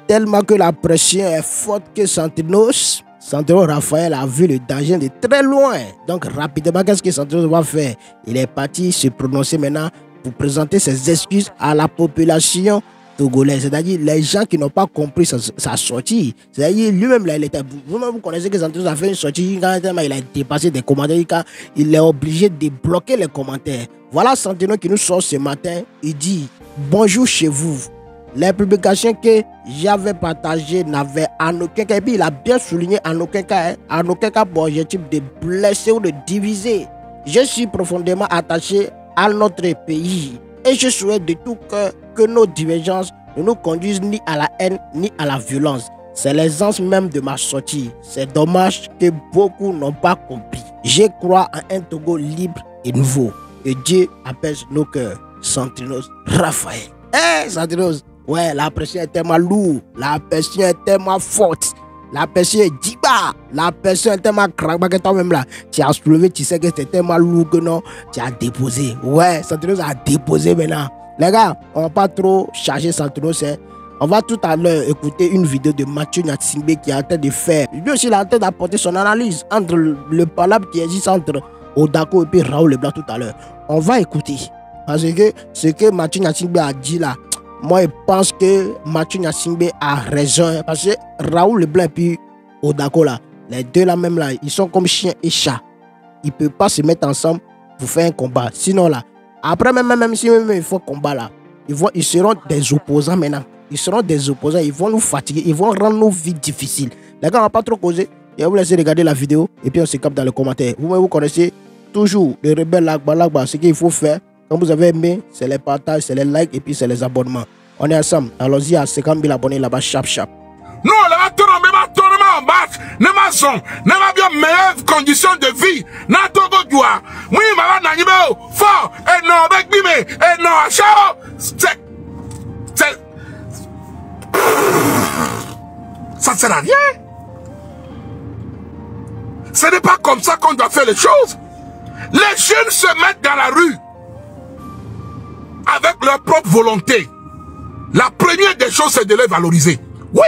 tellement que la pression est forte que Santinos Raphaël a vu le danger de très loin. Donc rapidement, qu'est-ce que Santinos va faire? Il est parti se prononcer maintenant pour présenter ses excuses à la population togolaise. C'est-à-dire les gens qui n'ont pas compris sa sortie. C'est-à-dire lui-même, là, il était... Vous-même, vous connaissez que Santinos a fait une sortie, quand il a dépassé des commentaires, quand il est obligé de bloquer les commentaires. Voilà Santinos qui nous sort ce matin. Il dit « Bonjour chez vous ». Les publications que j'avais partagées n'avaient en aucun cas, et puis il a bien souligné en aucun cas pour objectif de blesser ou de diviser. Je suis profondément attaché à notre pays et je souhaite de tout cœur que nos divergences ne nous conduisent ni à la haine ni à la violence. C'est l'essence même de ma sortie. C'est dommage que beaucoup n'ont pas compris. Je crois en un Togo libre et nouveau. Que Dieu apaise nos cœurs. Santinos Raphaël. Santinos. Ouais, la pression est tellement lourde, la pression est tellement forte, la pression est diba, la pression est tellement craque que toi-même là, tu as soulevé, tu sais que c'est tellement lourd que non, tu as déposé. Ouais, Santinos a déposé maintenant. Les gars, on va pas trop charger Santinos. On va tout à l'heure écouter une vidéo de Mathieu Nyatsimbe qui est en train de faire. Lui aussi, il est en train d'apporter son analyse entre le palabre qui existe entre Odako et puis Raoul Leblanc tout à l'heure. On va écouter. Parce que ce que Mathieu Nyatsimbe a dit là, moi, je pense que Mathieu Nyatsimbe a raison. Parce que Raoul Leblanc et puis Odako, là, les deux là même, là, ils sont comme chien et chat. Ils ne peuvent pas se mettre ensemble pour faire un combat. Sinon, là, après, même si il faut combat, là, ils seront des opposants maintenant. Ils seront des opposants. Ils vont nous fatiguer. Ils vont rendre nos vies difficiles. Les gars, on ne va pas trop causer. Je vais vous laisser regarder la vidéo. Et puis, on se capte dans les commentaires. Vous connaissez toujours les rebelles Lagba. Ce qu'il faut faire. Quand vous avez aimé, c'est les partages, c'est les likes et puis c'est les abonnements. On est ensemble. Allons-y à 50 000 abonnés là-bas, chap. Non, là-bas, tournement en marche. Ne m'a son, ne m'a bien meilleures conditions de vie. N'a togo doua. Oui, maman, n'a pas fort. Et non, avec bimé. Et non, chao. Ça sert à rien. Ce n'est pas comme ça qu'on doit faire les choses. Les jeunes se mettent dans la rue avec leur propre volonté. La première des choses, c'est de les valoriser. Oui.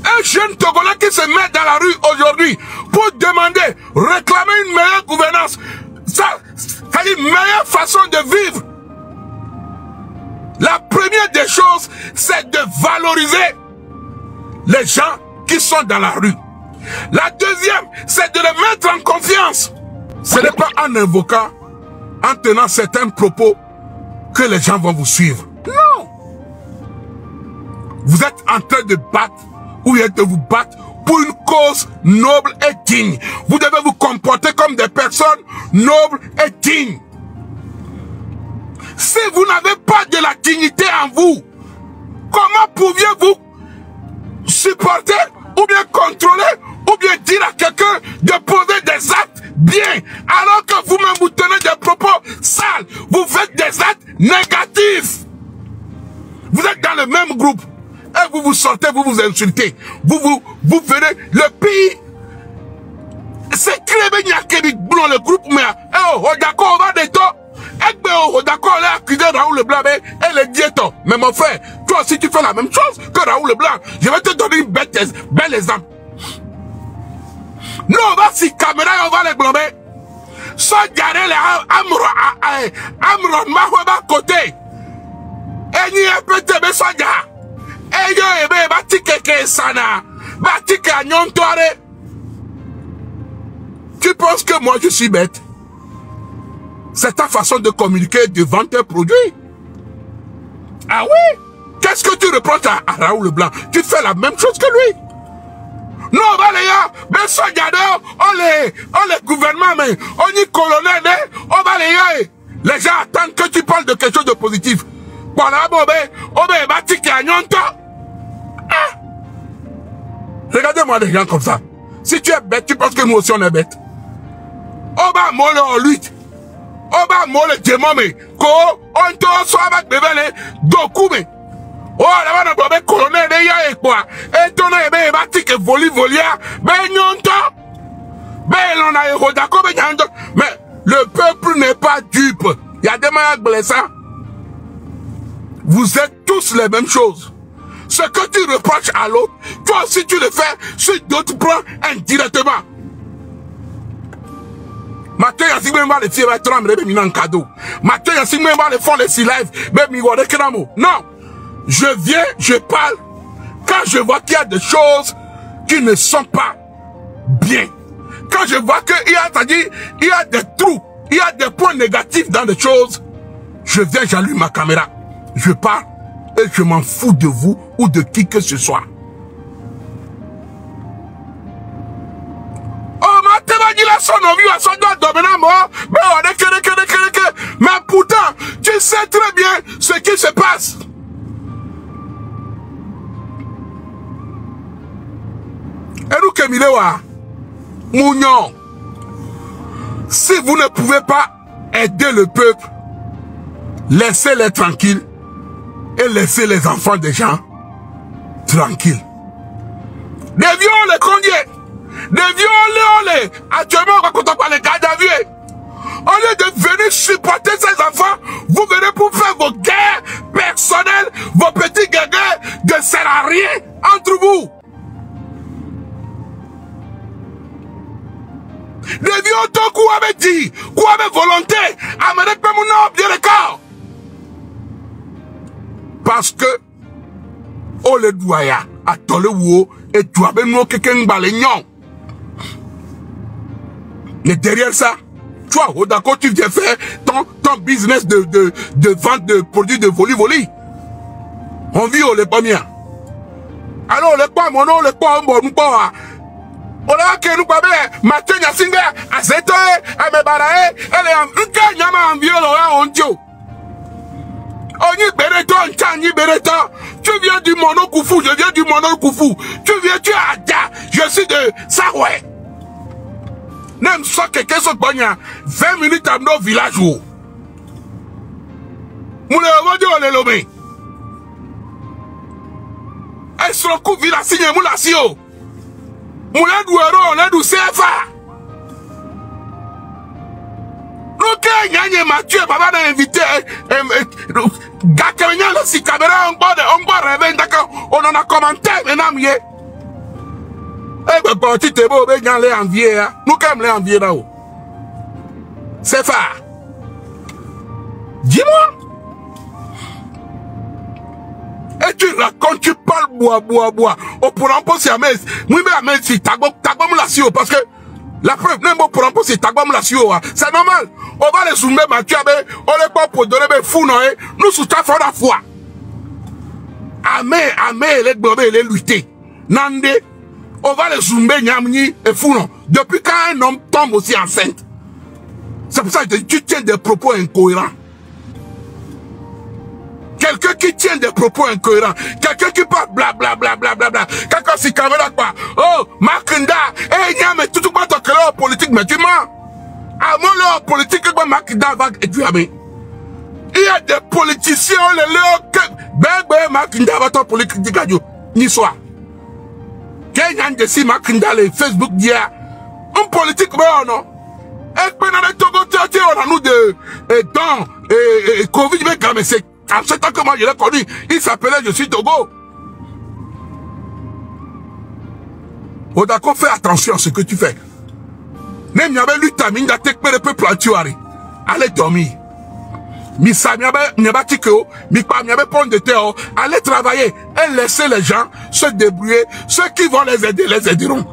Un jeune Togolais qui se met dans la rue aujourd'hui pour demander, réclamer une meilleure gouvernance, ça, c'est une meilleure façon de vivre. La première des choses, c'est de valoriser les gens qui sont dans la rue. La deuxième, c'est de les mettre en confiance. Ce n'est pas en invoquant, en tenant certains propos, que les gens vont vous suivre. Non. Vous êtes en train de battre, ou de vous battre pour une cause noble et digne. Vous devez vous comporter comme des personnes nobles et dignes. Si vous n'avez pas de la dignité en vous, comment pouviez-vous supporter ou bien contrôler ou bien dire à quelqu'un de poser des actes bien alors que vous-même vous tenez des propos sales, vous faites des actes négatifs. Vous êtes dans le même groupe et vous vous sortez, vous vous insultez, vous venez, le pays c'est créé le groupe mais d'accord on va des temps. D'accord, on a accusé Raoul Leblanc et les diétos. Mais mon frère, toi aussi tu fais la même chose que Raoul Leblanc. Je vais te donner une belle exemple. Nous on va sur caméra et on va les blâmer. Sans garder les Amron Mahouba côté. Et n'y a pas de besoin. Et n'y a pas de sana. Batike agnon toare. Tu penses que moi je suis bête? C'est ta façon de communiquer devant tes produits. Ah oui? Qu'est-ce que tu reproches à Raoul Leblanc? Tu fais la même chose que lui. Non, on va les gars, mais ça, on les gouvernements, mais on y colonel, on va les gars. Les gens attendent que tu parles de quelque chose de positif. Regardez-moi les gens comme ça. Si tu es bête, tu penses que nous aussi on est bête. On va mourir en lutte. On va mourir le démon, mais on te soit avec bébé, doku, mais oh, là-bas, on va colonel, et quoi. Et ton aimé, il va tirer volia, ben, on a héros d'accord, mais le peuple n'est pas dupe. Il y a des malades blessants. Vous êtes tous les mêmes choses. Ce que tu reproches à l'autre, toi aussi tu le fais sur d'autres plans indirectement. Maintenant, il y a si même les filles vont être en cadeau. Maintenant, il y a si même les fonds les si live, même ils vont être en non. Je viens, je parle. Quand je vois qu'il y a des choses qui ne sont pas bien. Quand je vois qu'il y a, c'est-à-dire, il y a des trous, il y a des points négatifs dans les choses, je viens, j'allume ma caméra. Je parle et je m'en fous de vous ou de qui que ce soit. Mais pourtant, tu sais très bien ce qui se passe. Et nous, Kemilewa, Mounion, si vous ne pouvez pas aider le peuple, laissez-les tranquilles et laissez les enfants des gens tranquilles. Des viols, condiers. Des viols, actuellement, quand on parle de garde à vue, au lieu de venir supporter ces enfants, vous venez pour faire vos guerres personnelles, vos petits guerres de sert à rien entre vous. Des viols, quoi avait dit, quoi avait volonté, amenez pas mon nom, bien le corps. Parce que, on le doit, à Tolewo, et tu as besoin de quelqu'un balignon. Mais derrière ça, toi, d'accord, tu viens faire ton business de vente de produits de voli. On vit au pas bien. Alors, le pas mon nom, le pas bon, pas. On a que nous pas bien. Matin, il y a singa, à 7 heures, à me baraye, elle est en vieux, on dit. On y béreton, tani béreton. Tu viens du monokoufou, je viens du monokoufou. Tu viens, tu es Ada, je suis de Saroué. Même ça, quelqu'un se bagna 20 minutes à nos villages. Moulé, on dit, on est lobé. Est-ce que le coup villa signe Moulasio? Moulé douero, on est du CFA. Ok, Nyanye Mathieu, papa n'a invité. Gakenya, le si caméra, on va rêver, d'accord. On en a commenté, maintenant, mieux. Eh ben, parti t'es beau, ben, y'en l'est envié, hein. Nous, comme l'est envié là-haut. C'est ça. Dis-moi. Et tu racontes, tu parles, bois. On pourra en penser à mes, oui, mais à mes, si, t'agom la sio, parce que, la preuve, même pour en penser, t'agom la sio, c'est normal. On va les soumettre, Mathieu, on les pas pour donner, mais fou, non, nous, sous ta foi, la foi. Amé, les bébés, les lutter. Nande, on va les zoomer, nyamni, et fou, non. Depuis quand un homme tombe aussi enceinte. C'est pour ça que tu tiens des propos incohérents. Quelqu'un qui tient des propos incohérents. Quelqu'un qui parle blablabla. Quelqu'un qui caméra quoi. Oh, Makunda, mais tout le monde est politique, mais tu mens. À mon leur politique, Makunda va étudier. Il y a des politiciens, les leur, Makunda va être politique, ni soit. Kenyan de si Makunda, les Facebook d'hier. Un politique, mais non. Et puis, dans les Togo, on a nous de, et Covid, mais c'est, en ce temps que moi, je l'ai connu, il s'appelait Je suis Togo. Oh, d'accord, fais attention à ce que tu fais. Même y'avait lu ta mine d'attaque, mais le peuple a tué. Allez dormir. Misa, m'yaba tikeo, m'yaba pomme de terre, allez travailler et laisser les gens se débrouiller. Ceux qui vont les aider, les aideront.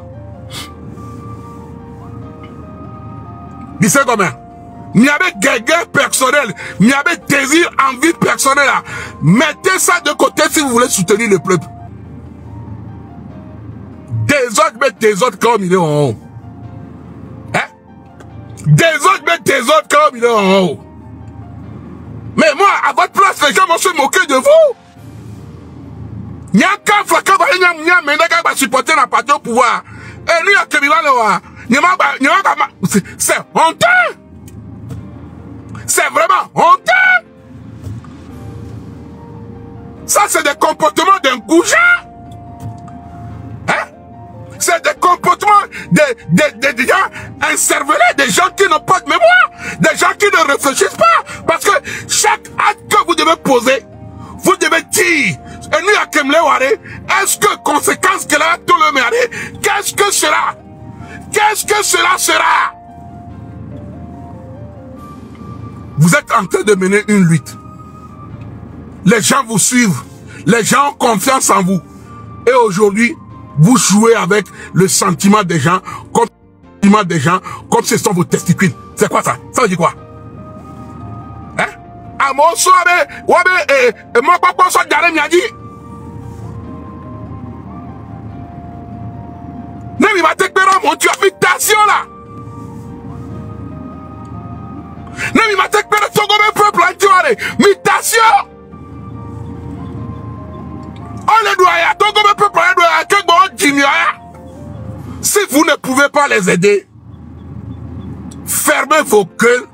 Misa comment? M'yaba guerre personnelle, m'yaba désir, envie personnelle. Mettez ça de côté si vous voulez soutenir le peuple. Des autres mettent des autres comme il est en haut. Hein? Des autres mettent des autres comme il est en haut. Mais moi, à votre place, les gens vont se moquer de vous. Nyaka flaka ba nya mendaga ba supporter la partie au pouvoir. Et lui, à Kemila Lewa, c'est honteux. C'est vraiment honteux. Ça, c'est des comportements d'un goujat. Hein? C'est des comportements des gens incervelés, des gens qui n'ont pas de mémoire, des gens qui ne réfléchissent pas. Parce que chaque acte que vous devez poser, vous devez dire. Et nous, à que me l'est, est-ce que conséquence que là, tout le mérite, qu'est-ce que sera? Qu'est-ce que cela sera? Vous êtes en train de mener une lutte. Les gens vous suivent. Les gens ont confiance en vous. Et aujourd'hui, vous jouez avec le sentiment des gens, comme ce sont vos testicules. C'est quoi ça? Ça veut dire quoi? Hein? Ah, mon soirée, mon papa soit garé, m'a dit. Ne m'y va te faire mon Dieu, mutation là. Ne m'y va te faire ton peuple en Dieu, mutation. On les doit, ton peuple en doit, que bon diminuer. Si vous ne pouvez pas les aider, fermez vos gueules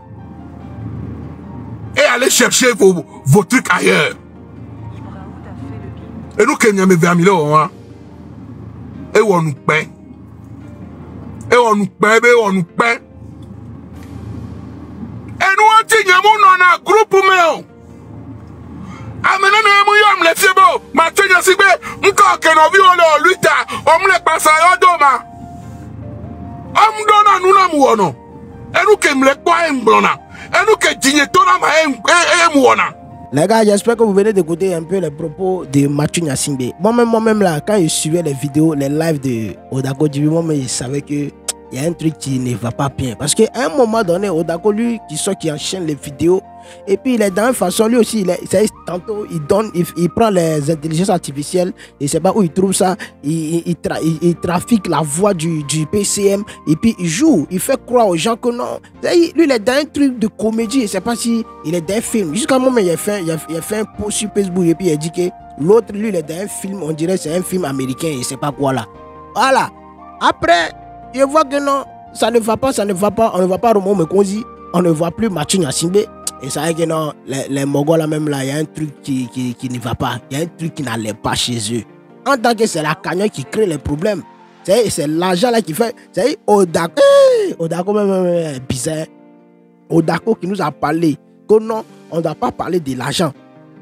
et allez chercher vos trucs ailleurs. Et nous, Kenya, me vermilo, hein? Et on nous paie. Et on nous paie, et on nous paie. Et nous, on dit, on a un groupe, mais amenez nous, les fiebos, ma tchénia sibé, encore que nous vivons le lutte, on me les passe à Yodoma. On donne nous na muono. Et nous qui me les quoi emblona. Et nous qui digne ton âme muona. Les gars, j'espère que vous venez d'écouter un peu les propos de Mathieu Nyasingbe. Moi-même là, quand je suivais les vidéos, les lives de Odako Djibi, moi-même je savais que il y a un truc qui ne va pas bien. Parce qu'à un moment donné, Odako, lui, qui enchaîne les vidéos, et puis il est dans une façon, lui aussi, tantôt il prend les intelligences artificielles, il ne sait pas où il trouve ça, il trafique la voix du PCM, et puis il joue, il fait croire aux gens que non. Lui, il est dans un truc de comédie, je ne sais pas si il est dans un film. Jusqu'à un moment, il a fait un post sur Facebook, et puis il a dit que l'autre, lui, il est dans un film, on dirait que c'est un film américain, je ne sais pas quoi là. Voilà. Après, il voit que non, ça ne va pas, on ne voit pas Romo Mekonzi, on ne voit plus Mathieu Nyasingbe. Et ça veut dire que non, les Mogos là même là, il y a un truc qui ne va pas, il y a un truc qui n'allait pas chez eux. En tant que c'est la cagnotte qui crée les problèmes, c'est l'argent là qui fait, c'est Odako même bizarre, Odako qui nous a parlé que non, on ne doit pas parler de l'argent,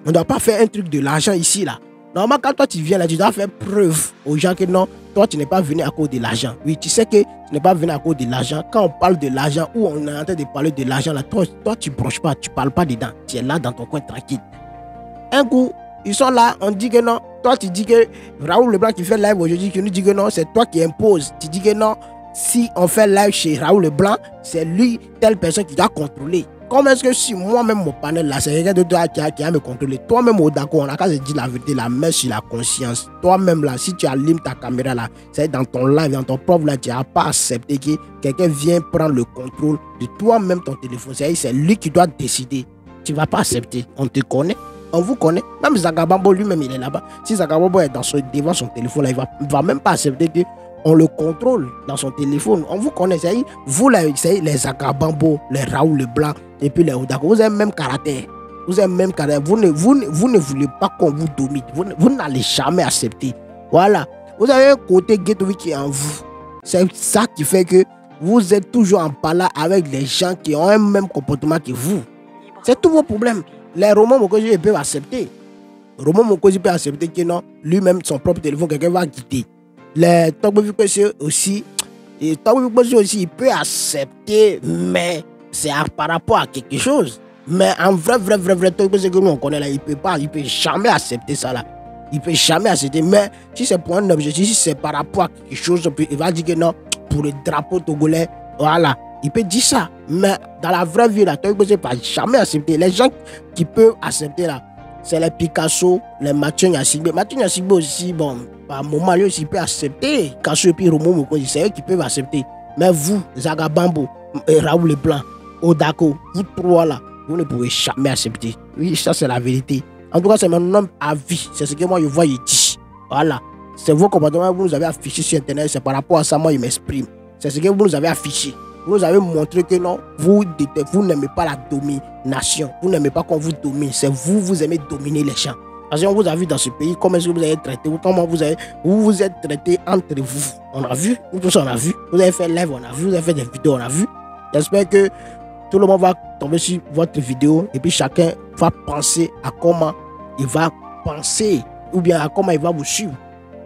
on ne doit pas faire un truc de l'argent ici là. Normalement, quand toi tu viens là, tu dois faire preuve aux gens que non, toi tu n'es pas venu à cause de l'argent. Oui, tu sais que tu n'es pas venu à cause de l'argent. Quand on parle de l'argent ou on est en train de parler de l'argent là, toi tu ne broches pas, tu ne parles pas dedans. Tu es là dans ton coin tranquille. Un coup, ils sont là, on dit que non. Toi tu dis que Raoul Leblanc qui fait live aujourd'hui, qui nous dit que non, c'est toi qui imposes. Tu dis que non, si on fait live chez Raoul Leblanc, c'est lui, telle personne qui doit contrôler. Comment est-ce que si moi-même mon panel là, c'est quelqu'un de toi qui a me contrôler. Toi-même au d'accord, on a qu'à se dire la vérité, la main sur la conscience. Toi-même là, si tu allumes ta caméra là, c'est dans ton live, dans ton propre là, tu n'as pas accepté que quelqu'un vienne prendre le contrôle de toi-même ton téléphone. C'est lui qui doit décider. Tu ne vas pas accepter. On te connaît, on vous connaît. Même Zagabambo lui-même il est là-bas. Si Zagabambo est devant son téléphone là, il ne va même pas accepter que on le contrôle dans son téléphone. On vous connaît, vous les Zagabambo, les Raoul Leblanc et puis les Odako, vous avez le même caractère. Vous avez le même caractère. Vous ne voulez pas qu'on vous domine. Vous n'allez jamais accepter. Voilà. Vous avez un côté ghetto qui est en vous. C'est ça qui fait que vous êtes toujours en parlant avec les gens qui ont un même comportement que vous. C'est tous vos problèmes. Les Romains Mokosi peuvent accepter. Romain Mokosi peut accepter que non, lui-même, son propre téléphone, quelqu'un va quitter. Les Togbovi aussi, il peut accepter, mais c'est par rapport à quelque chose. Mais en vrai Togbovi que nous on connaît là, il peut jamais accepter ça là. Il peut jamais accepter. Mais si c'est pour un objectif, si c'est par rapport à quelque chose, il va dire que non, pour le drapeau togolais, voilà. Il peut dire ça. Mais dans la vraie vie là, Togbovi ne peut jamais accepter. Les gens qui peuvent accepter là, c'est les Picasso, les Mathieu Nyasingbe. Mathieu Nyasingbe aussi, bon, par moment, lui aussi peut accepter. Picasso et puis Romo Mokonzi, c'est eux qui peuvent accepter. Mais vous, Zagabambo, Raoul Leblanc, Odako, vous trois là, vous ne pouvez jamais accepter. Oui, ça c'est la vérité. En tout cas, c'est mon homme à vie. C'est ce que moi je vois, il dit. Voilà. C'est vos comportements que vous nous avez affichés sur Internet. C'est par rapport à ça, moi, je m'exprime. C'est ce que vous nous avez affiché. Vous nous avez montré que non, vous n'aimez pas la domination. Vous n'aimez pas qu'on vous domine. C'est vous aimez dominer les gens. Parce qu'on vous a vu dans ce pays, comment est-ce que vous avez traité, comment vous êtes traité entre vous. On a vu, nous tous on a vu. Vous avez fait live, on a vu, vous avez fait des vidéos, on a vu. J'espère que tout le monde va tomber sur votre vidéo et puis chacun va penser à comment il va penser ou bien à comment il va vous suivre.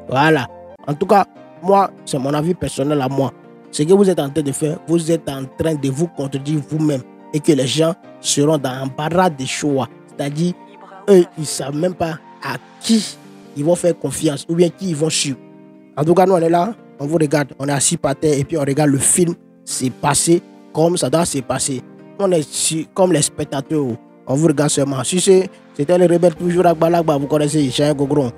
Voilà. En tout cas, moi, c'est mon avis personnel à moi. Ce que vous êtes en train de faire, vous êtes en train de vous contredire vous-même et que les gens seront dans un barrage de choix. C'est-à-dire, eux, ils ne savent même pas à qui ils vont faire confiance ou bien qui ils vont suivre. En tout cas, nous, on est là, on vous regarde, on est assis par terre et puis on regarde le film s'est passé comme ça doit se passer. On est comme les spectateurs, on vous regarde seulement. Si c'était les rebelles toujours à Balagba, vous connaissez Ishaï Gogron.